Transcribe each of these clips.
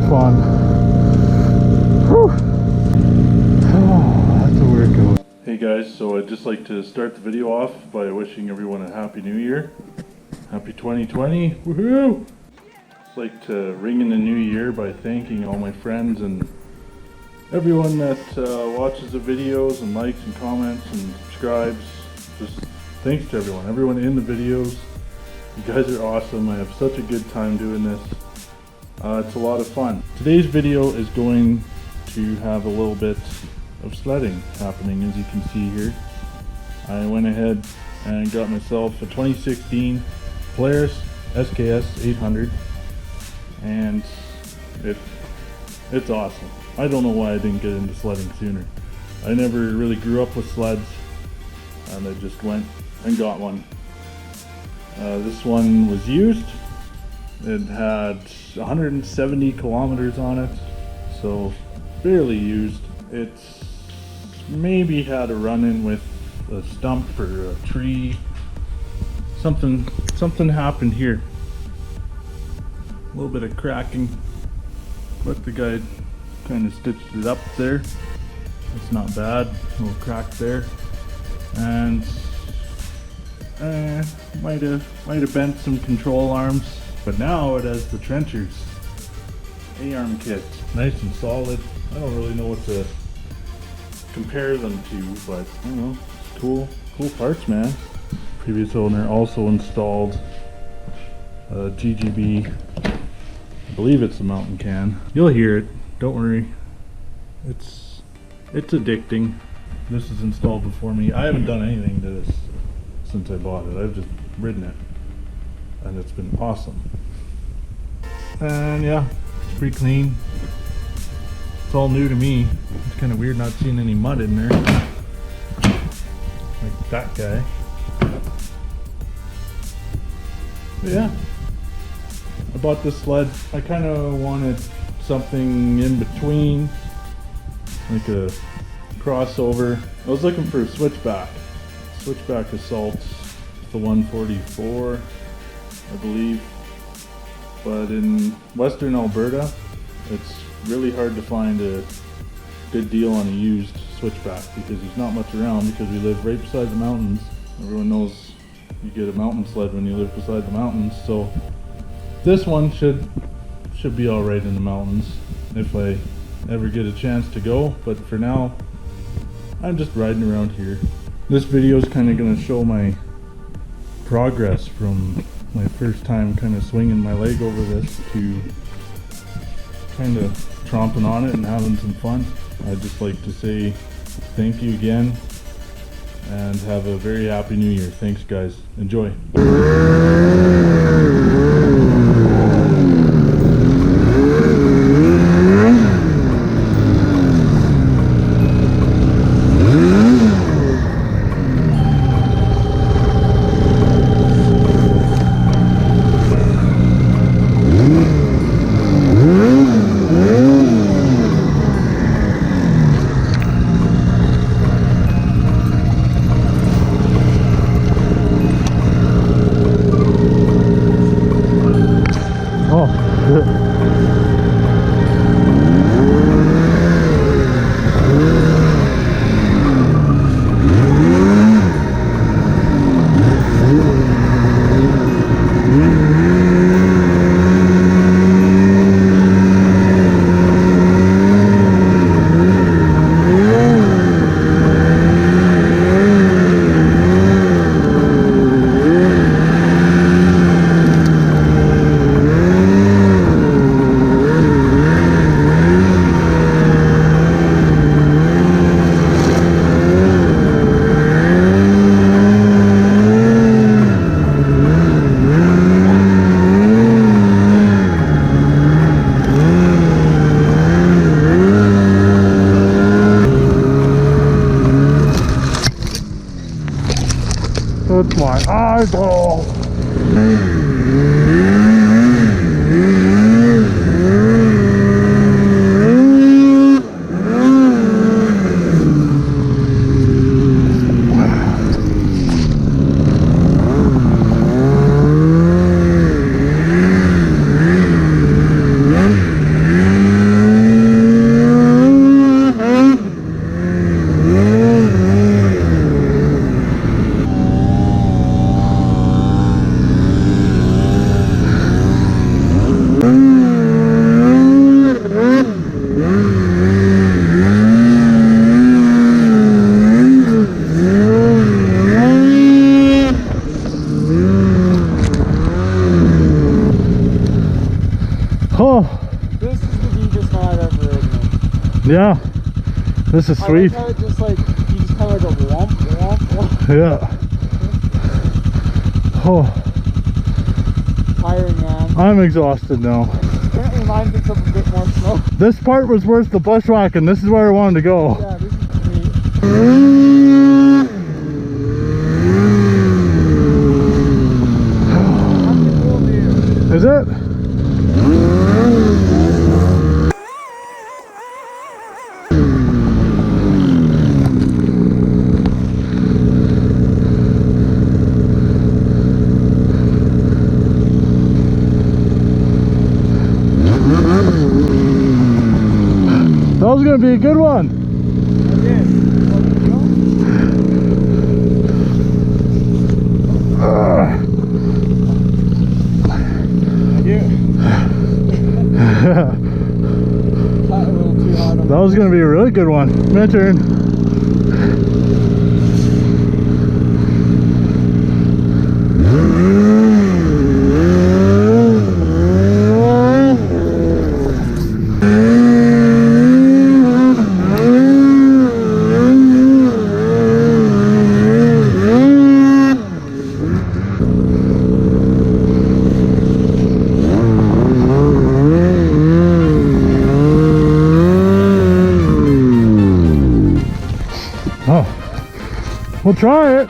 fun. Whew. Oh, that's a workout. Hey guys, so I'd just like to start the video off by wishing everyone a happy new year. Happy 2020. Woohoo! I'd like to ring in the new year by thanking all my friends and everyone that watches the videos and likes and comments and subscribes. Just thanks to everyone in the videos. You guys are awesome. I have such a good time doing this. It's a lot of fun. Today's video is going to have a little bit of sledding happening, as you can see here. I went ahead and got myself a 2016 Polaris SKS 800, and it's awesome. I don't know why I didn't get into sledding sooner. I never really grew up with sleds, and I just went and got one. This one was used. It had 170 kilometers on it, so barely used. It's maybe had a run-in with a stump or a tree. Something happened here. A little bit of cracking, but the guy kind of stitched it up there. It's not bad. A little crack there, and might have bent some control arms. But now it has the trenchers A-arm kit, nice and solid. I don't really know what to compare them to, but I don't know. It's cool parts, man. Previous owner also installed a GGB. I believe it's a mountain can. You'll hear it. Don't worry. It's addicting. This is installed before me. I haven't done anything to this since I bought it. I've just ridden it, and it's been awesome. And yeah, it's pretty clean. It's all new to me. It's kind of weird not seeing any mud in there, like that guy. But yeah, I bought this sled. I kind of wanted something in between, like a crossover. I was looking for a switchback assaults, the 144, I believe. But in Western Alberta, it's really hard to find a good deal on a used switchback because there's not much around, because we live right beside the mountains. Everyone knows you get a mountain sled when you live beside the mountains, so this one should be alright in the mountains if I ever get a chance to go. But for now, I'm just riding around here. This video is kind of going to show my progress from my first time kind of swinging my leg over this to kind of tromping on it and having some fun. I'd just like to say thank you again and have a very happy new year. Thanks guys. Enjoy. That's my eyeball. Yeah, this is sweet. I like how it just like, you just kind of like a womp, womp, womp. Yeah. Oh, Tiring, man. I'm exhausted now. Apparently mine picks up a bit more snow. This part was worth the bushwhacking. This is where I wanted to go. Yeah, this is sweet. Is it? That was gonna be a good one. That was gonna be a really good one. My turn. We'll try it.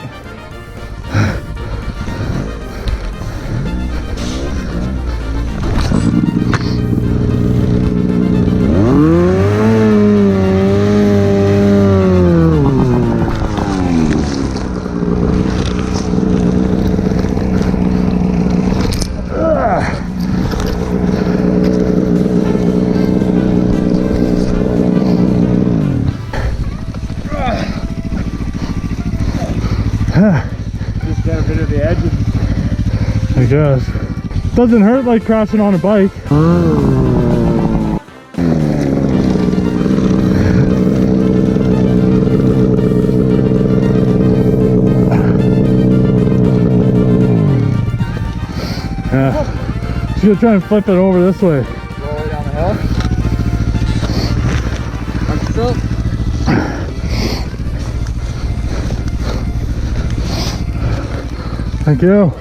Just got a bit of the edges. I guess. Doesn't hurt like crashing on a bike. Yeah. She's gonna try and flip it over this way. Roll it down the hill. I'm still. Thank you.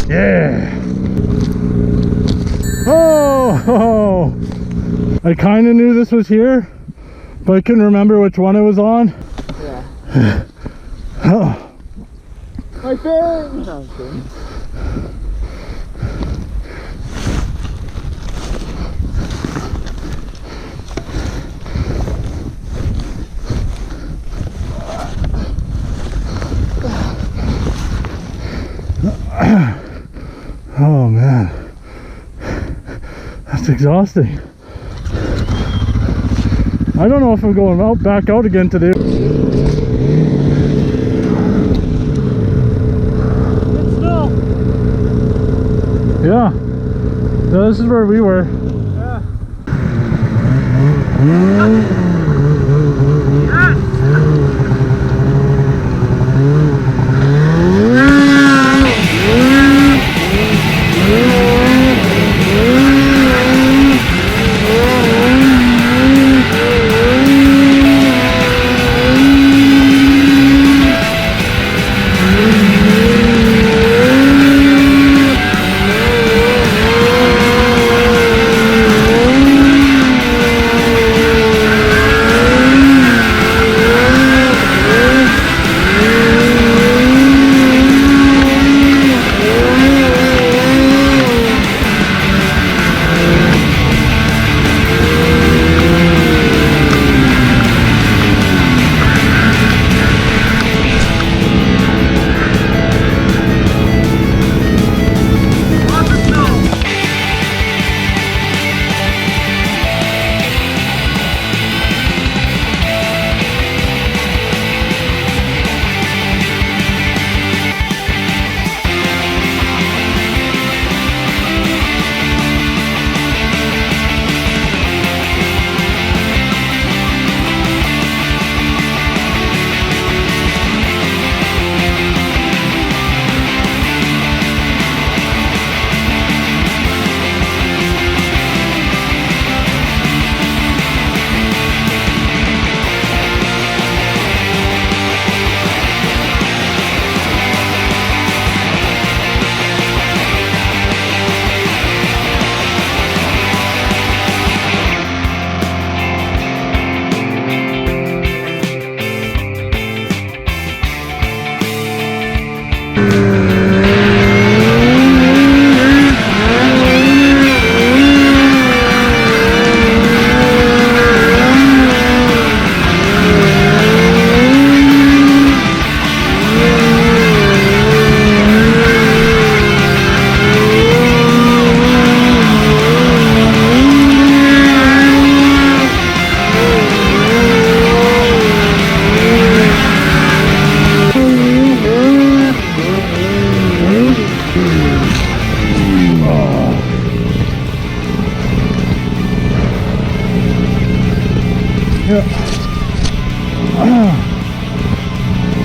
Yeah. Oh, I kind of knew this was here, but I couldn't remember which one it was on. Yeah. Oh. My thing! No, I'm kidding. Oh man, that's exhausting. I don't know if I'm going out back out again today. It's snow. Yeah, no, this is where we were. Yeah.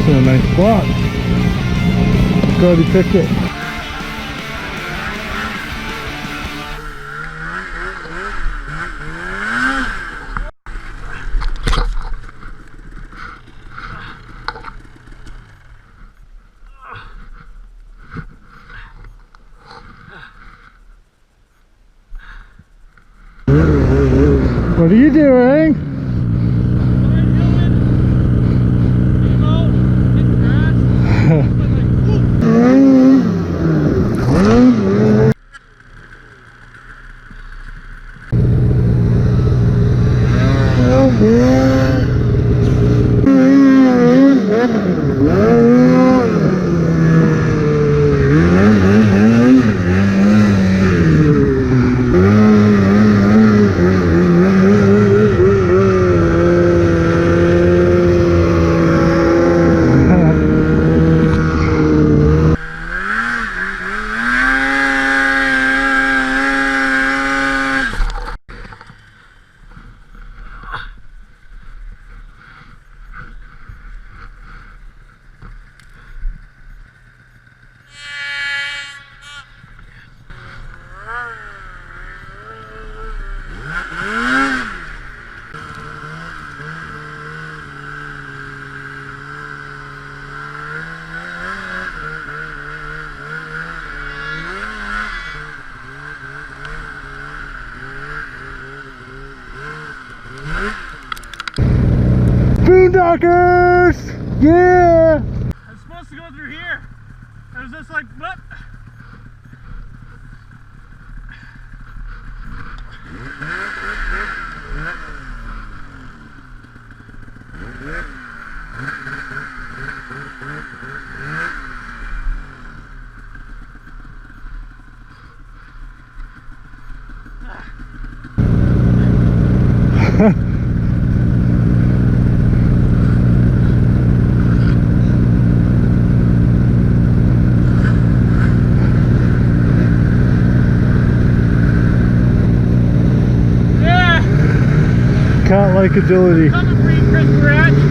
It's in a nice spot. Glad he picked it. What are you doing? Boondockers! Yeah! I was supposed to go through here. I was just like, what? Cat-like agility. Coming for you, Chris Pratt.